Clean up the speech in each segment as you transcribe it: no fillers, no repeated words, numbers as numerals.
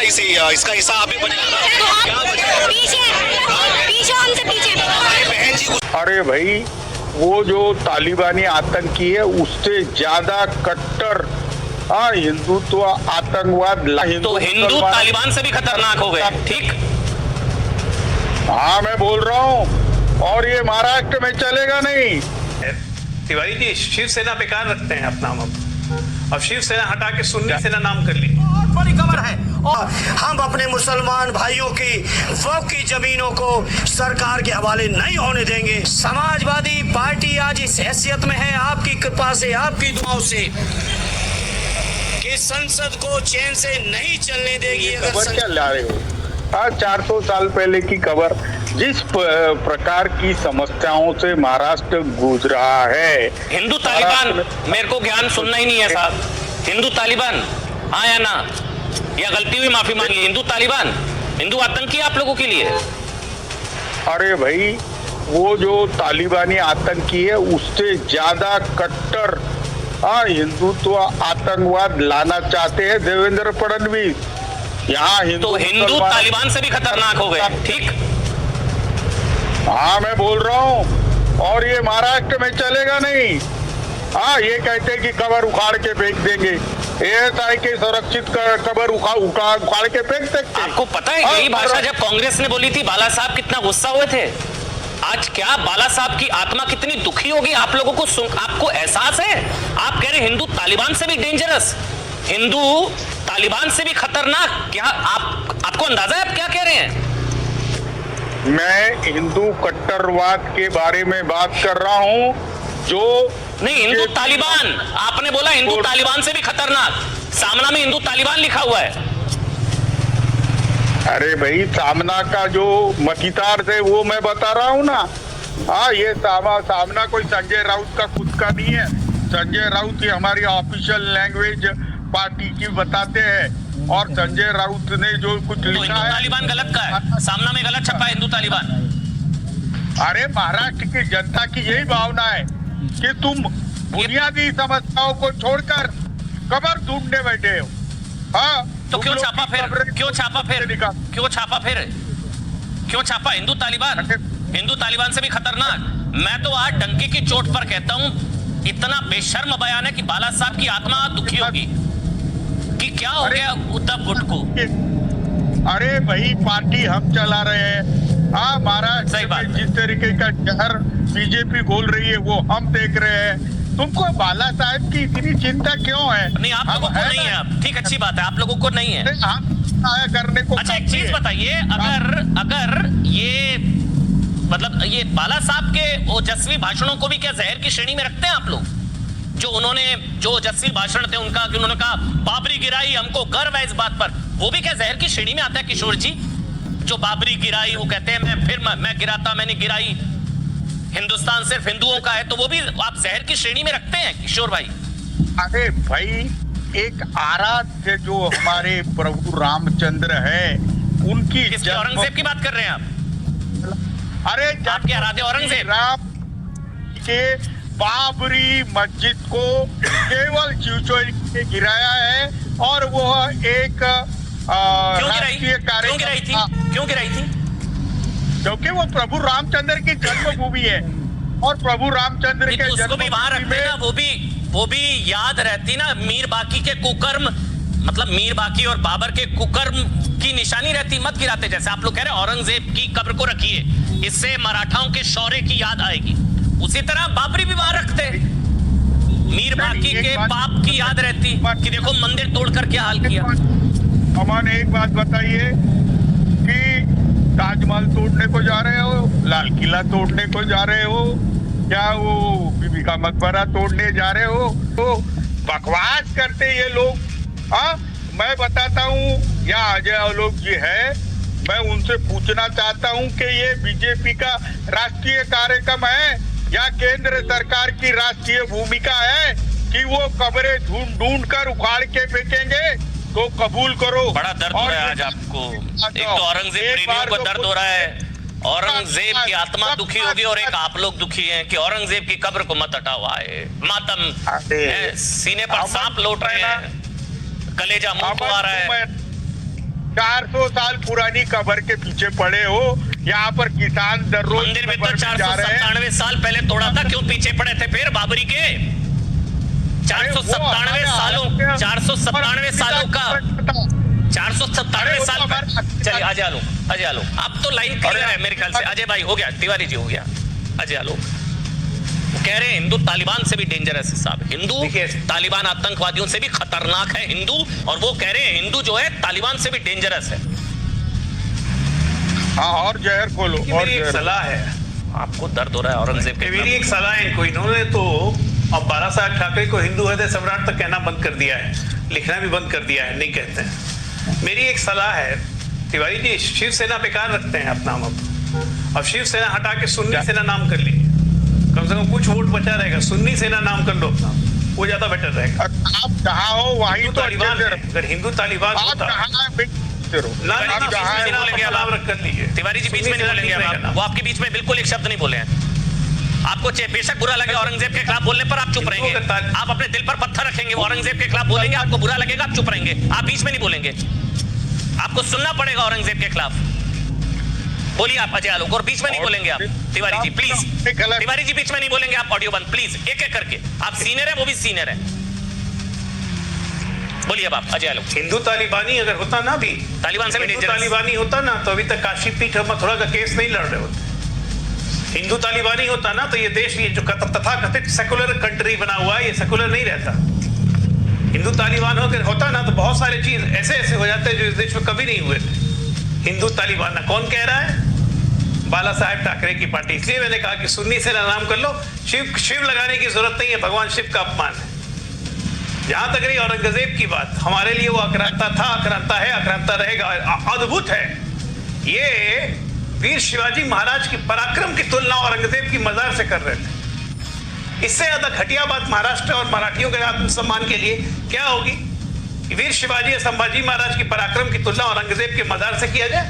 इसी इसका हिस्सा आप भी बनेगा? क्या वजह? पीछे हमसे पीछे। बहन जी अरे भाई, वो जो तालिबानी आतंकी है उससे ज्यादा कट्टर हिंदुत्व आतंकवाद तो हिंदू तालिबान से भी खतरनाक हो गए, ठीक? हाँ, मैं बोल रहा हूँ, और ये महाराष्ट्र में चलेगा नहीं। तिवारी जी, शिवसेना बेकार रखते हैं अपना नाम, अब शिवसेना हटा के सुन्नी सेना नाम कर ली। बहुत बड़ी खबर है, और हम अपने मुसलमान भाइयों की वक्फ की जमीनों को सरकार के हवाले नहीं होने देंगे। समाजवादी पार्टी आज इस हैसियत में है, आपकी कृपा से, आपकी दुआओं से, कि संसद को चैन से नहीं चलने देगी। खबर क्या ला रहे हो? 400 साल पहले की खबर। जिस प्रकार की समस्याओं से महाराष्ट्र गुजरा है, हिंदू तालिबान, मेरे को ज्ञान सुनना ही नहीं है साहब। हिंदू तालिबान, हाँ या ना? या गलती हुई माफी मांगी। हिंदू तालिबान हिंदू आतंकी आप लोगों के लिए? अरे भाई, वो जो तालिबानी आतंकी है उससे ज्यादा कट्टर हिंदुत्व आतंकवाद लाना चाहते हैं देवेंद्र फडणवीस। यहाँ तो हिंदू तालिबान से भी खतरनाक हो गए, ठीक? हाँ, मैं बोल रहा हूँ, और ये महाराष्ट्र में चलेगा नहीं। ये कहते हैं कि कबर उखाड़ के फेंक देंगे, एएसआई के सुरक्षित कबर उखाड़ के फेंक सकते। आपको पता है यही भाषा जब कांग्रेस ने बोली थी, बाला साहब कितना गुस्सा हुए थे। आज क्या बाला साहब की आत्मा कितनी दुखी होगी आप लोगों को सुन। आपको एहसास है? आप कह रहे हिंदू तालिबान से भी डेंजरस, हिंदू तालिबान से भी खतरनाक। क्या आपको अंदाजा है आप क्या कह रहे हैं? मैं हिंदू कट्टरवाद के बारे में बात कर रहा हूँ, जो नहीं, हिंदू तालिबान आपने बोला, हिंदू तालिबान से भी खतरनाक। सामना में हिंदू तालिबान लिखा हुआ है। अरे भाई, सामना का जो मतीतार्थ है वो मैं बता रहा हूँ ना। ये सामना कोई संजय राउत का खुद का नहीं है। संजय राउत ही हमारी ऑफिशियल लैंग्वेज पार्टी की बताते हैं, और संजय राउत ने जो कुछ तो लिखा है, तालिबान गलत का है, सामना में गलत छपा है हिंदू तालिबान। अरे महाराष्ट्र की जनता की यही भावना है कि तुम बुनियादी समस्याओं को छोड़कर कबर ढूंढने बैठे हो। तो क्यों छापा फिर? क्यों छापा फिर? क्यों छापा फिर? क्यों छापा? हिंदू तालिबान से भी खतरनाक। मैं तो आज डंके की चोट पर कहता हूं, इतना बेशर्म बयान है कि बाला साहब की आत्मा दुखी होगी कि क्या हो गया उद्धव गुट को। अरे भाई, पार्टी हम चला रहे हैं। महाराष्ट्र में जिस तरीके का जहर बीजेपी घोल रही है वो हम देख रहे हैं। तुमको बाला साहब की इतनी चिंता क्यों है? नहीं, आप लोगों को नहीं है। आप ठीक, अच्छी बात है, आप लोगों को नहीं है। करने को अच्छा, एक चीज बताइए, अगर ये मतलब ये बाला साहब के ओजस्वी भाषणों को भी क्या जहर की श्रेणी में रखते हैं आप लोग? जो ओजस्वी भाषण थे उनका, कि उन्होंने कहा बाबरी गिराई, हमको गर्व है इस बात पर, वो भी क्या जहर की श्रेणी में आता है किशोर जी? जो बाबरी गिराई, वो कहते हैं मैं गिराता, मैंने गिराई, हिंदुस्तान सिर्फ हिंदुओं का है, तो वो भी आप जहर की श्रेणी में रखते हैं किशोर भाई? अरे भाई, एक आराध्य जो हमारे प्रभु रामचंद्र है उनकी औरंगजेब की बात कर रहे हैं आप? अरे आपके आराध्य औरंगजेब राम के बाबरी मस्जिद को केवल चोरी से गिराया है, और वो एक राष्ट्रीय कार्यक्रम। क्यों गिराई थी? क्योंकि वो प्रभु रामचंद्र की जन्मभूमि है, और प्रभु रामचंद्र के उसको भी वहां रखते ना, वो भी याद रहती ना मीर बाकी के कुकर्म, मतलब मीर बाकी और बाबर के कुकर्म की निशानी रहती। मत गिराते, जैसे आप लोग कह रहे हैं औरंगजेब की कब्र को रखिए, इससे मराठाओं के शौर्य की याद आएगी, उसी तरह बाबरी भी वहां रखते, मीर बाकी के पाप की याद रहती कि देखो मंदिर तोड़कर क्या हाल किया। अमन, एक बात बताइए कि ताजमहल तोड़ने को जा रहे हो, लाल किला तोड़ने को जा रहे हो, क्या वो बीबी का मकबरा तोड़ने जा रहे हो? तो बकवास करते ये लोग। मैं बताता हूँ, या अजय आलोक जी है, मैं उनसे पूछना चाहता हूँ कि ये बीजेपी का राष्ट्रीय कार्यक्रम है या केंद्र सरकार की राष्ट्रीय भूमिका है कि वो कब्रें ढूंढ कर उखाड़ के फेंकेंगे? तो कबूल करो। बड़ा दर्द हो रहा है आज आपको। एक तो औरंगजेब प्रेमियों को दर्द हो रहा है, औरंगजेब की आत्मा दुखी होगी, और एक आप लोग दुखी हैं कि औरंगजेब की कब्र को मत हटाओ। आए मातम, सीने पर सांप लौट रहे हैं, कलेजा मुंह को आ रहा है। 400 साल पुरानी कब्र के पीछे पड़े हो। यहाँ पर किसान दर रोज मंदिर में तो 497 साल पहले तोड़ा था, क्यों पीछे पड़े थे फिर बाबरी के? 497 सालों का 497 साल। चलिए अजय आलोक अब तो लाइन क्लियर है मेरे ख्याल से। अजय भाई हो गया, तिवारी जी हो गया। अजय आलोक कह रहे हैं हिंदू तालिबान से भी डेंजरस है साहब, हिंदू तालिबान आतंकवादियों से भी खतरनाक है हिंदू, और वो कह रहे हैं हिंदू जो है तालिबान से भी डेंजरस है। हाँ, और जहर खोलो। और मेरी एक सलाह है, आपको दर्द हो रहा है औरंगजेब के? मेरी एक सलाह है इनको, इन्होंने तो अब बाला साहब ठाकरे को हिंदू हृदय सम्राट तक कहना बंद कर दिया है, लिखना भी बंद कर दिया है, नहीं कहते हैं। मेरी एक सलाह है तिवारी जी, शिवसेना बेकार रखते हैं अपना नाम, अब शिवसेना हटा के सुन्नी सेना नाम कर लीजिए, कम से कम कुछ वोट बचा रहेगा। सुन्नी सेना नाम कर लो अपना, वो ज्यादा बेटर रहेगा। आप जहाँ हो वहीं तो तालिबान है, अगर हिंदू तालिबान होता कर लीजिए। तिवारी जी बीच में नहीं बोलेंगे आप, वो आपके बीच में बिल्कुल एक शब्द नहीं बोले हैं। आपको बेशक बुरा लगे औरंगजेब के खिलाफ बोलने पर, आप चुप रहेंगे। आप अपने दिल पर पत्थर रखेंगे, औरंगजेब के खिलाफ बोलेंगे, आपको बुरा लगेगा, आप चुप रहेंगे, आप बीच में नहीं बोलेंगे। आपको सुनना पड़ेगा औरंगजेब के खिलाफ। बोलिए आप अजय आलोक, और बीच में नहीं बोलेंगे आप। तिवारी जी प्लीज, तिवारी जी बीच में नहीं बोलेंगे आप, ऑडियो बंद प्लीज, एक एक करके। आप सीनियर है, वो भी सीनियर है। बोलिए आप अजय आलोक। हिंदू तालिबानी अगर होता ना, भी तालिबान से भी हिंदू तालिबानी होता ना, तो अभी तक काशी पीठ मथुरा का केस नहीं लड़ रहे होते। हिंदू तालिबानी होता ना, तो ये देश, ये जो तथाकथित सेकुलर कंट्री बना हुआ है, ये सेकुलर नहीं रहता। हिंदू तालिबान होता ना, तो बहुत सारे चीज ऐसे ऐसे हो जाते हैं जो इस देश में कभी नहीं हुए थे। हिंदू तालिबान ना कौन कह रहा है? बाला साहेब ठाकरे की पार्टी। इसलिए मैंने कहा कि सुन्नी सेना नाम कर लो। शिव लगाने की जरूरत नहीं है, भगवान शिव का अपमान है। जहां तक रही औरंगजेब की बात, हमारे लिए वो आक्रांता था, आक्रांता है, आक्रांता रहेगा। अद्भुत है, ये वीर शिवाजी महाराज की पराक्रम की तुलना औरंगजेब की मजार से कर रहे थे। इससे ज्यादा घटिया बात महाराष्ट्र और मराठियों के आत्मसम्मान के लिए क्या होगी? वीर शिवाजी या संभाजी महाराज की पराक्रम की तुलना औरंगजेब के मजार से किया जाए?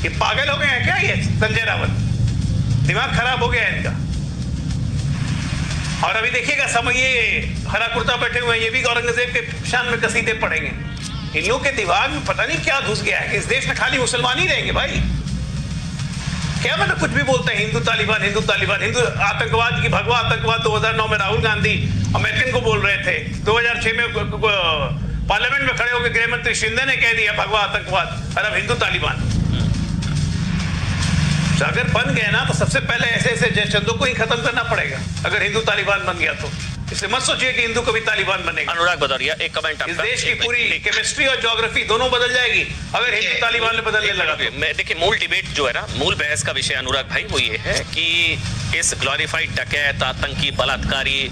ये पागल हो गए हैं क्या ये संजय रावत? दिमाग खराब हो गया है इनका। और अभी देखिएगा समय, ये हरा कुर्ता बैठे हुए हैं, ये भी औरंगजेब के शान में कसीदे पढ़ेंगे। इन लोगों के दिमाग में पता नहीं क्या घुस गया है कि इस देश में खाली मुसलमान ही रहेंगे भाई। क्या मतलब कुछ भी बोलते हैं हिंदू तालिबान, हिंदू तालिबान, हिंदू आतंकवाद की भगवा आतंकवाद। 2009 में राहुल गांधी अमेरिकन को बोल रहे थे, 2006 में पार्लियामेंट में खड़े होकर गृह मंत्री शिंदे ने कह दिया भगवा आतंकवाद, और अब हिंदू तालिबान। तो अगर बन गए ना, तो सबसे पहले ऐसे ऐसे जयचंदों को ही खत्म करना पड़ेगा अगर हिंदू तालिबान बन गया तो। इसलिए मत सोचिए कि हिंदू कभी तालिबान बनेगा। अनुराग भदौरिया एक कमेंट, इस देश की पूरी केमिस्ट्री और ज्योग्राफी दोनों बदल जाएगी अगर हिंदू तालिबान में बदलने लगा तो। मैं देखिए, मूल डिबेट जो है ना, मूल बहस का विषय अनुराग भाई वो ये है कि इस ग्लोरीफाइड डकैत, आतंकी, बलात्कारी